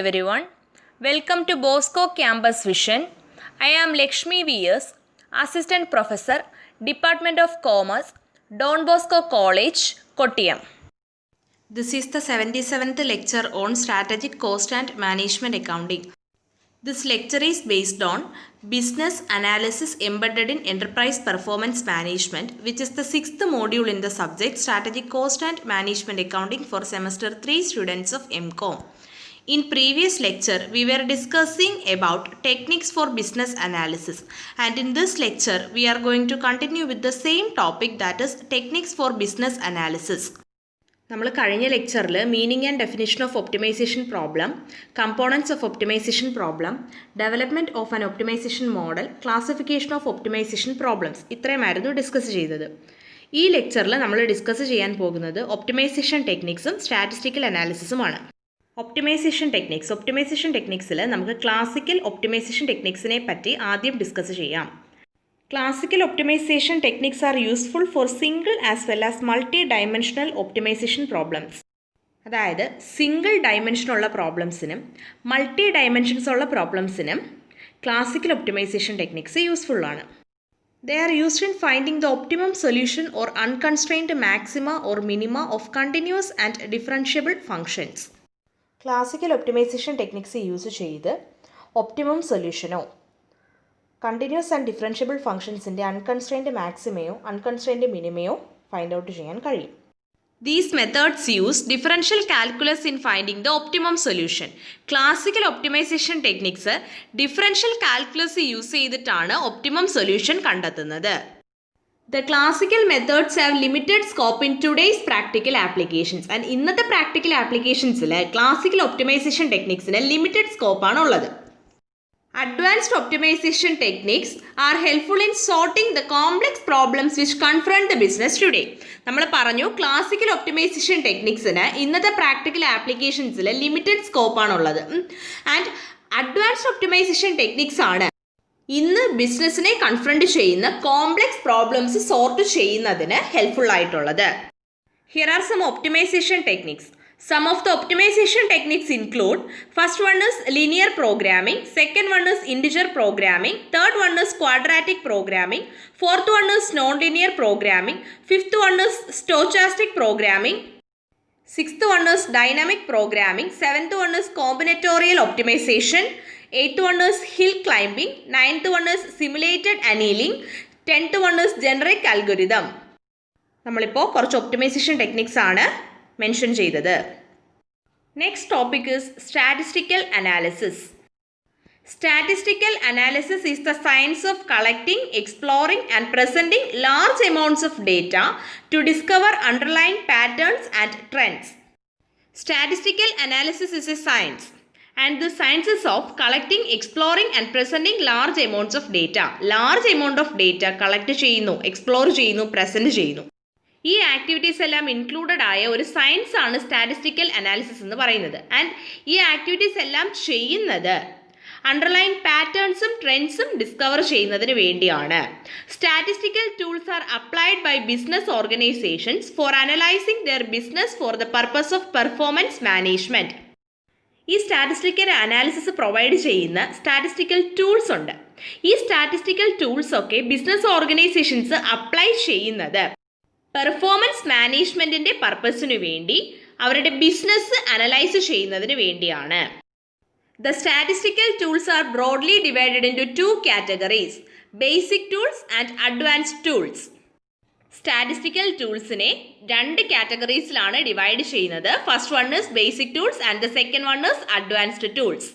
everyone. Welcome to Bosco Campus Vision. I am Lakshmi V.S., Assistant Professor, Department of Commerce, Don Bosco College, Kottayam. This is the 77th lecture on Strategic Cost and Management Accounting. This lecture is based on Business Analysis Embedded in Enterprise Performance Management, which is the 6th module in the subject Strategic Cost and Management Accounting for Semester 3 students of MCOM. In previous lecture, we were discussing about techniques for business analysis, and in this lecture, we are going to continue with the same topic, that is techniques for business analysis. നമ്മൾ കഴിഞ്ഞ ലെക്ചറിൽ meaning and definition of optimization problem, components of optimization problem, development of an optimization model, classification of optimization problems ഇത്രയുമായിരുന്നു discuss ചെയ്തത്. ഈ ലെക്ചറിൽ നമ്മൾ discuss ചെയ്യാൻ പോകുന്നത് ഒപ്റ്റിമൈസേഷൻ ടെക്നിക്സും സ്റ്റാറ്റിസ്റ്റിക്കൽ അനാലിസിസുമാണ്. ഒപ്റ്റിമൈസേഷൻ ടെക്നിക്സിൽ നമുക്ക് ക്ലാസിക്കൽ ഒപ്റ്റിമൈസേഷൻ ടെക്നിക്സിനെ പറ്റി ആദ്യം ഡിസ്കസ് ചെയ്യാം. Classical optimization techniques are useful for single as well as multi-dimensional optimization problems. അതായത് സിംഗിൾ ഡയമെൻഷനുള്ള പ്രോബ്ലംസിനും മൾട്ടി ഡയമെൻഷൻസ് ഉള്ള പ്രോബ്ലംസിനും ക്ലാസിക്കൽ ഒപ്റ്റിമൈസേഷൻ ടെക്നിക്സ് യൂസ്ഫുൾ ആണ്. They are used in finding the optimum solution or unconstrained maxima or minima of continuous and differentiable functions. Classical optimization techniques use ചെയ്ത് optimum സൊല്യൂഷനോ continuous and differentiable ഫംഗ്ഷൻസിൻ്റെ unconstrained മാക്സിമയോ unconstrained മിനിമയോ find out ചെയ്യാൻ കഴിയും. These methods use differential calculus in finding the optimum solution. Classical optimization techniques differential calculus use ചെയ്തിട്ടാണ് optimum solution കണ്ടെത്തുന്നത്. The classical methods have limited scope in today's practical applications. And ഇന്നത്തെ practical ആപ്ലിക്കേഷൻസിൽ classical optimisation ടെക്നിക്സിന് limited സ്കോപ്പാണ് ഉള്ളത്. Advanced optimization techniques are helpful in sorting the complex problems which confront the business today. നമ്മൾ പറഞ്ഞു classical optimisation ടെക്നിക്സിന് ഇന്നത്തെ practical ആപ്ലിക്കേഷൻസിൽ limited സ്കോപ്പാണ് ഉള്ളത്. And advanced optimisation techniques ആണ് ഇന്ന് ബിസിനസ്സിനെ confront ചെയ്യുന്ന കോംപ്ലക്സ് പ്രോബ്ലംസ് സോർട്ട് ചെയ്യുന്നതിന് ഹെൽപ്ഫുൾ ആയിട്ടുള്ളത്. Here are some optimization techniques. Some of the optimization techniques include, first one is linear programming, second one is integer programming, third one is quadratic programming, fourth one is nonlinear programming, fifth one is stochastic programming, sixth one is dynamic programming, seventh one is combinatorial optimization, eighth one is hill climbing, ninth one is simulated annealing, tenth one is generic algorithm. നമ്മളിപ്പോൾ കുറച്ച് optimisation techniques ആണ് mention ചെയ്തത്. Next topic is statistical analysis. Statistical analysis is the science of collecting, exploring and presenting large amounts of data to discover underlying patterns and trends. Statistical analysis is a science, and the science is of collecting, exploring and presenting large amounts of data. Large amount of data collect ചെയ്യുന്നു, explore ചെയ്യുന്നു, present ചെയ്യുന്നു. ഈ activities എല്ലാം included ആയ ഒരു science ആണ് statistical analysis എന്ന് പറയുന്നത്. ആൻഡ് ഈ ആക്ടിവിറ്റീസ് എല്ലാം ചെയ്യുന്നത് അണ്ടർലൈൻ പാറ്റേൺസും ട്രെൻഡ്സും ഡിസ്കവർ ചെയ്യുന്നതിന് വേണ്ടിയാണ്. Statistical tools are applied by business organisations for analysing their business for the purpose of performance management. ഈ സ്റ്റാറ്റിസ്റ്റിക്കൽ അനാലിസിസ് പ്രൊവൈഡ് ചെയ്യുന്ന സ്റ്റാറ്റിസ്റ്റിക്കൽ ടൂൾസ് ഉണ്ട്. ഈ സ്റ്റാറ്റിസ്റ്റിക്കൽ ടൂൾസ് ഒക്കെ ബിസിനസ് ഓർഗനൈസേഷൻസ് അപ്ലൈ ചെയ്യുന്നത് പെർഫോമൻസ് മാനേജ്മെൻറ്റിൻ്റെ പർപ്പസിനു വേണ്ടി അവരുടെ ബിസിനസ് അനലൈസ് ചെയ്യുന്നതിന് വേണ്ടിയാണ്. The statistical tools are broadly divided into two categories, basic tools and advanced tools. Statistical ടൂൾസിനെ രണ്ട് കാറ്റഗറീസിലാണ് ഡിവൈഡ് ചെയ്യുന്നത്. First one is basic tools and the second one is advanced tools.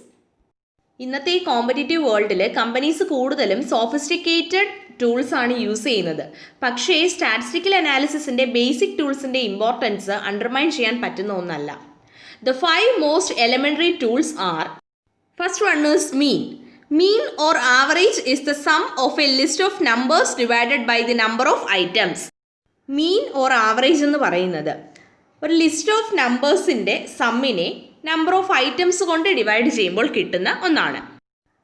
ഇന്നത്തെ ഈ കോമ്പറ്റീറ്റീവ് വേൾഡിൽ companies കൂടുതലും സോഫിസ്റ്റിക്കേറ്റഡ് ടൂൾസ് ആണ് use ചെയ്യുന്നത്. പക്ഷേ സ്റ്റാറ്റിസ്റ്റിക്കൽ അനാലിസിസിൻ്റെ ബേസിക് ടൂൾസിൻ്റെ ഇമ്പോർട്ടൻസ് അണ്ടർമൈൻ ചെയ്യാൻ പറ്റുന്ന ഒന്നല്ല. The 5 most elementary tools R, first one is mean. Mean or average is the sum of a list of numbers divided by the number of items. Mean or average എന്ന് പറയുന്നത് ഒരു list of നമ്പേഴ്സിൻ്റെ സമ്മിനെ number of items കൊണ്ട് divide ചെയ്യുമ്പോൾ കിട്ടുന്ന ഒന്നാണ്.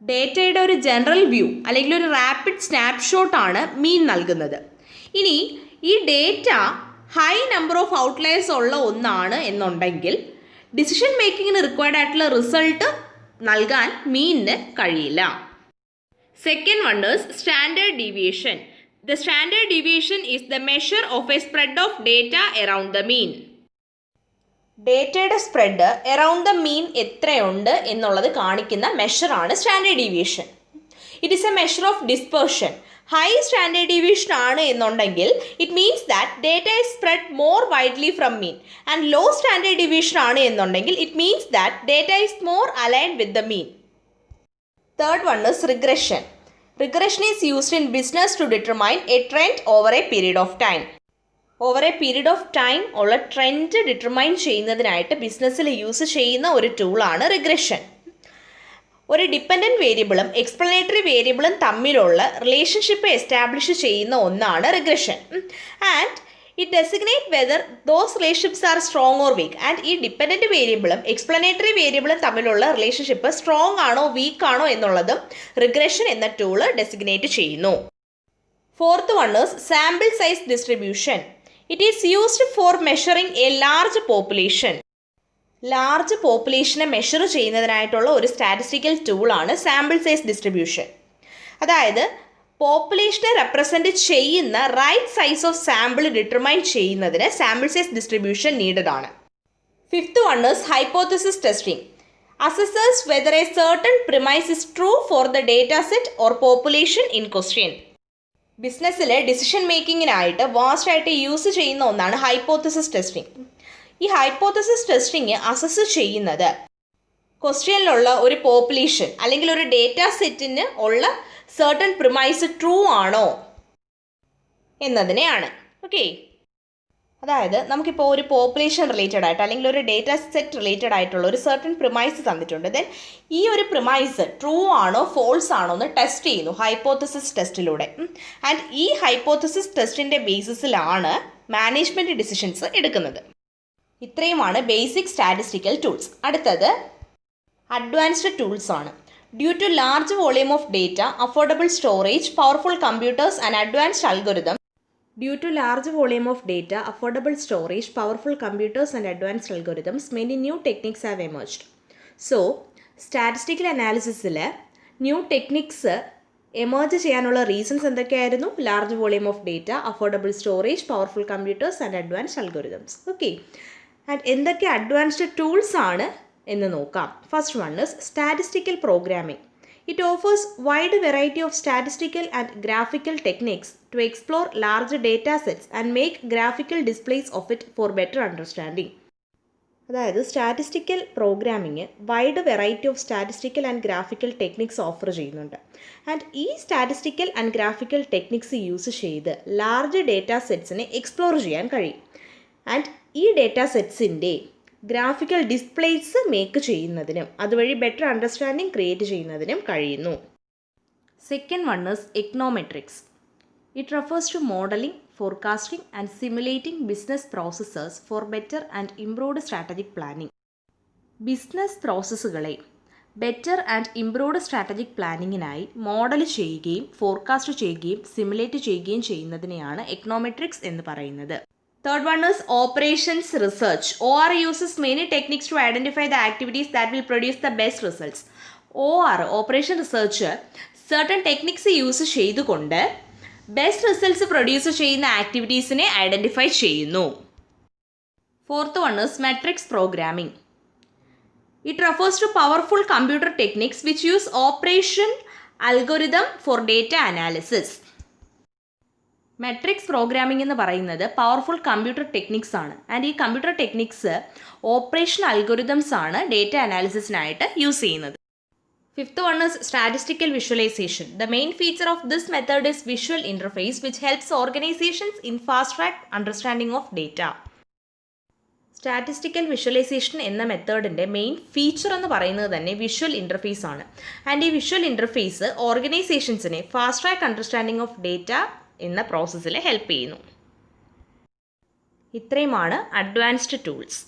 ഡേറ്റയുടെ ഒരു ജനറൽ വ്യൂ അല്ലെങ്കിൽ ഒരു റാപ്പിഡ് സ്നാപ്ഷോട്ടാണ് മീൻ നൽകുന്നത്. ഇനി ഈ data high number of outliers ഉള്ള ഒന്നാണ് എന്നുണ്ടെങ്കിൽ ഡിസിഷൻ മേക്കിങ്ങിന് റിക്വയർഡ് ആയിട്ടുള്ള റിസൾട്ട് നൽകാൻ മീനിന് കഴിയില്ല. Second one is standard deviation. The standard deviation is the measure of a spread of data around the mean. ഡേറ്റയുടെ സ്പ്രെഡ് അറൗണ്ട് ദ മീൻ എത്രയുണ്ട് എന്നുള്ളത് കാണിക്കുന്ന മെഷറാണ് standard deviation. It is a measure of dispersion. High standard deviation ആണ് എന്നുണ്ടെങ്കിൽ it means that data is spread more widely from mean. And low standard deviation ആണ് എന്നുണ്ടെങ്കിൽ it means that data is more aligned with the mean. Third one is regression. Regression is used in business to determine a trend over a period of time. Over A period of time ഉള്ള trend determine ചെയ്യുന്നതിനായിട്ട് ബിസിനസ്സിൽ use ചെയ്യുന്ന ഒരു ടൂളാണ് regression. ഒരു dependent വേരിയബിളും explanatory വേരിയബിളും തമ്മിലുള്ള relationship establish ചെയ്യുന്ന ഒന്നാണ് regression. And it designate whether those relationships are strong or weak. And ഈ ഡിപ്പെൻഡൻറ്റ് വേരിയബിളും എക്സ്പ്ലനേറ്ററി വേരിയബിളും തമ്മിലുള്ള റിലേഷൻഷിപ്പ് സ്ട്രോങ് ആണോ വീക്ക് ആണോ എന്നുള്ളതും റിഗ്രഷൻ എന്ന ടൂള് ഡെസിഗ്നേറ്റ് ചെയ്യുന്നു. Fourth one is sample size distribution. It is used for measuring a large population. Large പോപ്പുലേഷനെ മെഷർ ചെയ്യുന്നതിനായിട്ടുള്ള ഒരു സ്റ്റാറ്റിസ്റ്റിക്കൽ ടൂളാണ് സാമ്പിൾ സൈസ് ഡിസ്ട്രിബ്യൂഷൻ. അതായത് പോപ്പുലേഷനെ റെപ്രസെൻറ്റ് ചെയ്യുന്ന right size of sample determine ചെയ്യുന്നതിന് സാമ്പിൾ സൈസ് ഡിസ്ട്രിബ്യൂഷൻ നീഡഡ് ആണ്. Fifth one is hypothesis testing. അസസേഴ്സ് whether a certain premise is true for the data set or population in question. ബിസിനസ്സിലെ decision മേക്കിങ്ങിനായിട്ട് വാസ്റ്റായിട്ട് use ചെയ്യുന്ന ഒന്നാണ് hypothesis testing. ഈ hypothesis testing assess ചെയ്യുന്നത് ക്വസ്റ്റ്യനിലുള്ള ഒരു പോപ്പുലേഷൻ അല്ലെങ്കിൽ ഒരു ഡേറ്റ സെറ്റിന് ഉള്ള സർട്ടൺ പ്രിമൈസ് ട്രൂ ആണോ എന്നതിനെയാണ്. ഓക്കെ, അതായത് നമുക്കിപ്പോൾ ഒരു പോപ്പുലേഷൻ റിലേറ്റഡ് ആയിട്ട് അല്ലെങ്കിൽ ഒരു ഡേറ്റ സെറ്റ് റിലേറ്റഡ് ആയിട്ടുള്ള ഒരു സർട്ടൺ പ്രിമൈസ് തന്നിട്ടുണ്ട്. ദെൻ ഈ ഒരു പ്രിമൈസ് ട്രൂ ആണോ ഫോൾസ് ആണോ എന്ന് ടെസ്റ്റ് ചെയ്യുന്നു ഹൈപ്പോത്തസിസ് ടെസ്റ്റിലൂടെ. ആൻഡ് ഈ ഹൈപ്പോത്തസിസ് ടെസ്റ്റിൻ്റെ ബേസിസിലാണ് മാനേജ്മെൻറ്റ് ഡിസിഷൻസ് എടുക്കുന്നത്. ഇത്രയുമാണ് ബേസിക് സ്റ്റാറ്റിസ്റ്റിക്കൽ ടൂൾസ്. അടുത്തത് അഡ്വാൻസ്ഡ് ടൂൾസ് ആണ്. Due to large volume of data, affordable storage, powerful computers and advanced algorithms. Due to large volume of data, affordable storage, powerful computers and advanced algorithms, many new techniques have emerged. So, statistical analysisൽ new techniques emerge ചെയ്യാനുള്ള reasons എന്തൊക്കെയായിരുന്നു? Large volume of data, affordable storage, powerful computers and advanced algorithms. Okay, and എന്തൊക്കെ advanced tools ആണ് എന്ന് നോക്കാം. First one is statistical programming. It offers wide variety of statistical and graphical techniques to explore large data sets and make graphical displays of it for better understanding. അതായത് statistical programming wide variety of statistical and graphical techniques offer ചെയ്യുന്നുണ്ട്. And ഈ statistical and graphical techniques use ചെയ്ത് large data സെറ്റ്സിനെ explore ചെയ്യാൻ കഴിയും. And ഈ data സെറ്റ്സിൻ്റെ graphical displays make ചെയ്യുന്നതിനും അതുവഴി ബെറ്റർ അണ്ടർസ്റ്റാൻഡിങ് ക്രിയേറ്റ് ചെയ്യുന്നതിനും കഴിയുന്നു. Second one is econometrics. It refers to modelling, forecasting and simulating business processes for better and improved strategic planning. Business പ്രോസസ്സുകളെ ബെറ്റർ ആൻഡ് ഇംപ്രൂവ്ഡ് സ്ട്രാറ്റജിക് പ്ലാനിങ്ങിനായി model ചെയ്യുകയും forecast ചെയ്യുകയും simulate ചെയ്യുകയും ചെയ്യുന്നതിനെയാണ് എക്കണോമെട്രിക്സ് എന്ന് പറയുന്നത്. Third one is operations research. OR uses many techniques to identify the activities that will produce the best results. OR, operation research, certain techniques use ചെയ്തുകൊണ്ട് best results produce ചെയ്യുന്ന ആക്ടിവിറ്റീസിനെ identify ചെയ്യുന്നു. Fourth one is metrics programming. It refers to powerful computer techniques which use operation algorithm for data analysis. Metrics programming എന്ന് പറയുന്നത് powerful computer techniques ആണ്. And ഈ computer techniques operation algorithms ആണ് data അനാലിസിസിനായിട്ട് use ചെയ്യുന്നത്. Fifth one is statistical visualization. The main feature of this method is visual interface which helps organizations in fast-track understanding of data. Statistical visualisation എന്ന മെത്തേഡിൻ്റെ main feature എന്ന് പറയുന്നത് തന്നെ visual interface ആണ്. And ഈ visual interface ഓർഗനൈസേഷൻസിനെ fast track understanding of data എന്ന പ്രോസസ്സിൽ ഹെൽപ്പ് ചെയ്യുന്നു. ഇത്രയുമാണ് advanced tools.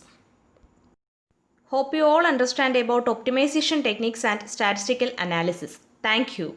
Hope you all understand about optimization techniques and statistical analysis. Thank you.